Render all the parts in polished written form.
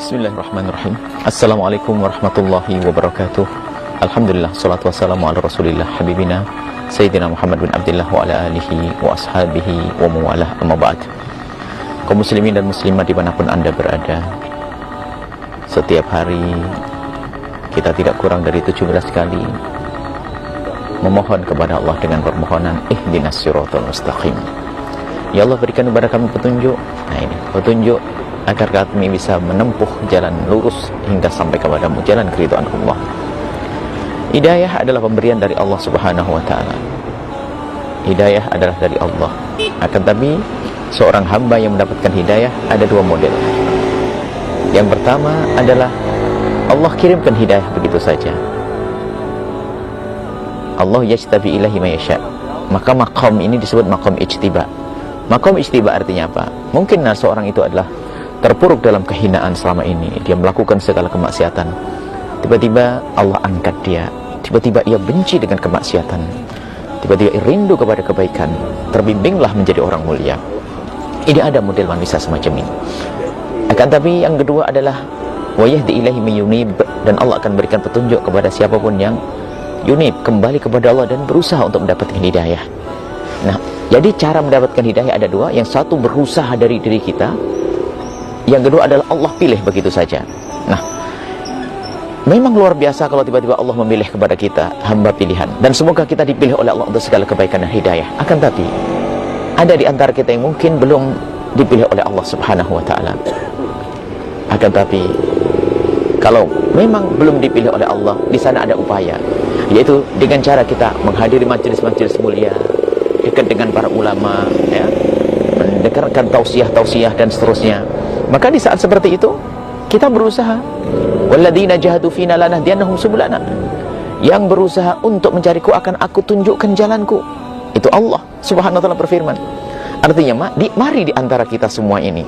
Bismillahirrahmanirrahim. Assalamualaikum warahmatullahi wabarakatuh. Alhamdulillah, salatu wassalamu ala rasulillah habibina Sayyidina Muhammad bin Abdullah wa ala alihi wa ashabihi wa mawalah, amma ba'd. Kaum muslimin dan muslimat dimanapun anda berada, setiap hari kita tidak kurang dari 17 kali memohon kepada Allah dengan permohonan ihdinas siratal mustaqim. Ya Allah, berikan kepada kami petunjuk. Nah, ini petunjuk agar kami bisa menempuh jalan lurus hingga sampai kepadamu, jalan keridhaan Allah. Hidayah adalah pemberian dari Allah Subhanahu wa ta'ala. Hidayah adalah dari Allah. Akan tapi seorang hamba yang mendapatkan hidayah ada dua model. Yang pertama adalah Allah kirimkan hidayah begitu saja. Allah yajtabi ilahi ma yasha. Maka maqam ini disebut maqam ijtiba. Maqam ijtiba artinya apa? Mungkin seorang itu adalah terpuruk dalam kehinaan selama ini, dia melakukan segala kemaksiatan, tiba-tiba Allah angkat dia, tiba-tiba ia benci dengan kemaksiatan, tiba-tiba ia rindu kepada kebaikan, terbimbinglah menjadi orang mulia. Ini ada model manusia semacam ini. Akan tapi yang kedua adalah wa yahdi ilaihi may yunib, dan Allah akan berikan petunjuk kepada siapapun yang yunib, kembali kepada Allah dan berusaha untuk mendapatkan hidayah. Nah, jadi cara mendapatkan hidayah ada dua. Yang satu berusaha dari diri kita, yang kedua adalah Allah pilih begitu saja. Nah, memang luar biasa kalau tiba-tiba Allah memilih kepada kita hamba pilihan, dan semoga kita dipilih oleh Allah untuk segala kebaikan dan hidayah. Akan tapi ada di antara kita yang mungkin belum dipilih oleh Allah Subhanahu wa ta'ala. Akan tapi kalau memang belum dipilih oleh Allah, di sana ada upaya, yaitu dengan cara kita menghadiri majelis-majelis mulia, dekat dengan para ulama, ya, mendengarkan tausiah-tausiah dan seterusnya. Maka di saat seperti itu kita berusaha, walladzina jahadu fina lanahdiyannahum subulana, yang berusaha untuk mencariku akan aku tunjukkan jalanku. Itu Allah Subhanahu wa ta'ala berfirman. Artinya mari di antara kita semua ini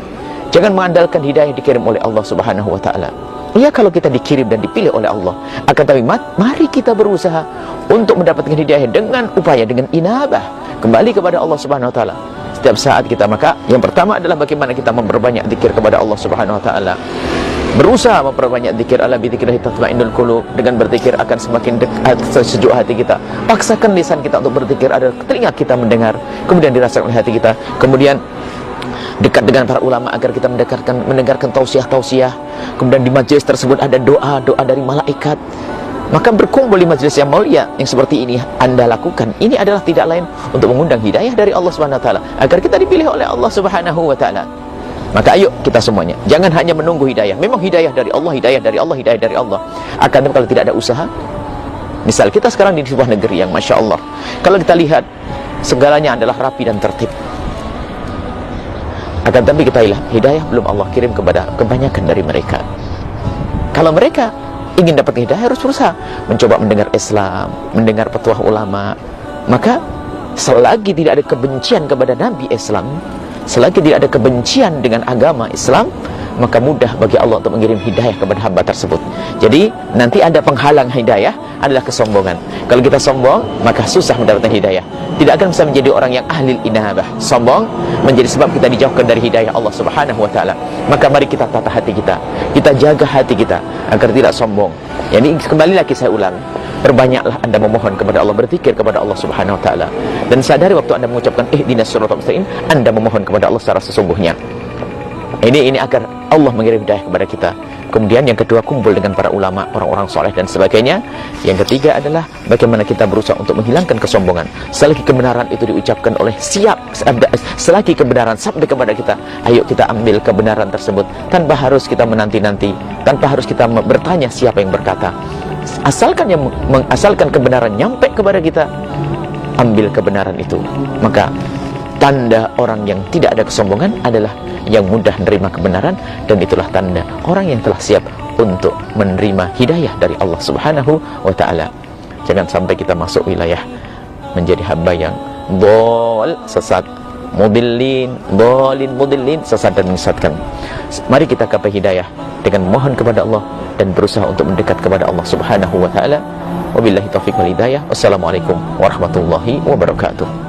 jangan mengandalkan hidayah dikirim oleh Allah Subhanahu wa ta'ala. Iya, kalau kita dikirim dan dipilih oleh Allah, akan tapi mari kita berusaha untuk mendapatkan hidayah dengan upaya, dengan inabah, kembali kepada Allah Subhanahu wa ta'ala setiap saat kita. Maka yang pertama adalah bagaimana kita memperbanyak zikir kepada Allah Subhanahu wa ta'ala. Berusaha memperbanyak zikir, ala bi dzikrillah tatma'innul qulub. Dengan berzikir akan semakin dekat, sejuk hati kita. Paksakan lisan kita untuk berzikir, ada telinga kita mendengar, kemudian dirasakan oleh hati kita. Kemudian dekat dengan para ulama agar kita mendengarkan tausiah-tausiah. Kemudian di majelis tersebut ada doa-doa dari malaikat. Maka berkumpul di majelis yang mulia yang seperti ini anda lakukan. Ini adalah tidak lain untuk mengundang hidayah dari Allah Subhanahu wa ta'ala, agar kita dipilih oleh Allah Subhanahu wa ta'ala. Maka ayo kita semuanya jangan hanya menunggu hidayah. Memang hidayah dari Allah, hidayah dari Allah, hidayah dari Allah. Akan tapi kalau tidak ada usaha, misal kita sekarang di sebuah negeri yang Masya Allah, kalau kita lihat segalanya adalah rapi dan tertib, akan tapi kita lihat hidayah belum Allah kirim kepada kebanyakan dari mereka. Kalau mereka ingin dapat hidayah, harus berusaha mencoba mendengar Islam, mendengar petuah ulama. Maka selagi tidak ada kebencian kepada Nabi Islam, selagi tidak ada kebencian dengan agama Islam, maka mudah bagi Allah untuk mengirim hidayah kepada hamba tersebut. Jadi nanti ada penghalang hidayah adalah kesombongan. Kalau kita sombong, maka susah mendapatkan hidayah. Tidak akan bisa menjadi orang yang ahli inabah. Sombong menjadi sebab kita dijauhkan dari hidayah Allah Subhanahu wa ta'ala. Maka mari kita tata hati kita, kita jaga hati kita agar tidak sombong. Jadi kembali lagi saya ulang, perbanyaklah anda memohon kepada Allah, berzikir kepada Allah Subhanahu wa ta'ala, dan sadari waktu anda mengucapkan ihdinas siratal mustaqim, anda memohon kepada Allah secara sesungguhnya. Ini agar Allah mengirim hidayah kepada kita. Kemudian yang kedua, kumpul dengan para ulama, orang-orang soleh dan sebagainya. Yang ketiga adalah bagaimana kita berusaha untuk menghilangkan kesombongan. Selagi kebenaran itu diucapkan oleh selagi kebenaran sampai kepada kita, ayo kita ambil kebenaran tersebut tanpa harus kita menanti-nanti, tanpa harus kita bertanya siapa yang berkata. Asalkan kebenaran nyampe kepada kita, ambil kebenaran itu. Maka tanda orang yang tidak ada kesombongan adalah yang mudah menerima kebenaran, dan itulah tanda orang yang telah siap untuk menerima hidayah dari Allah Subhanahu wa ta'ala. Jangan sampai kita masuk wilayah menjadi hamba yang dhol, sesat, mudillin, sesat dan menyesatkan. Mari kita gapai hidayah dengan mohon kepada Allah dan berusaha untuk mendekat kepada Allah Subhanahu wa ta'ala. Wabillahi taufiq wal hidayah. Wassalamualaikum warahmatullahi wabarakatuh.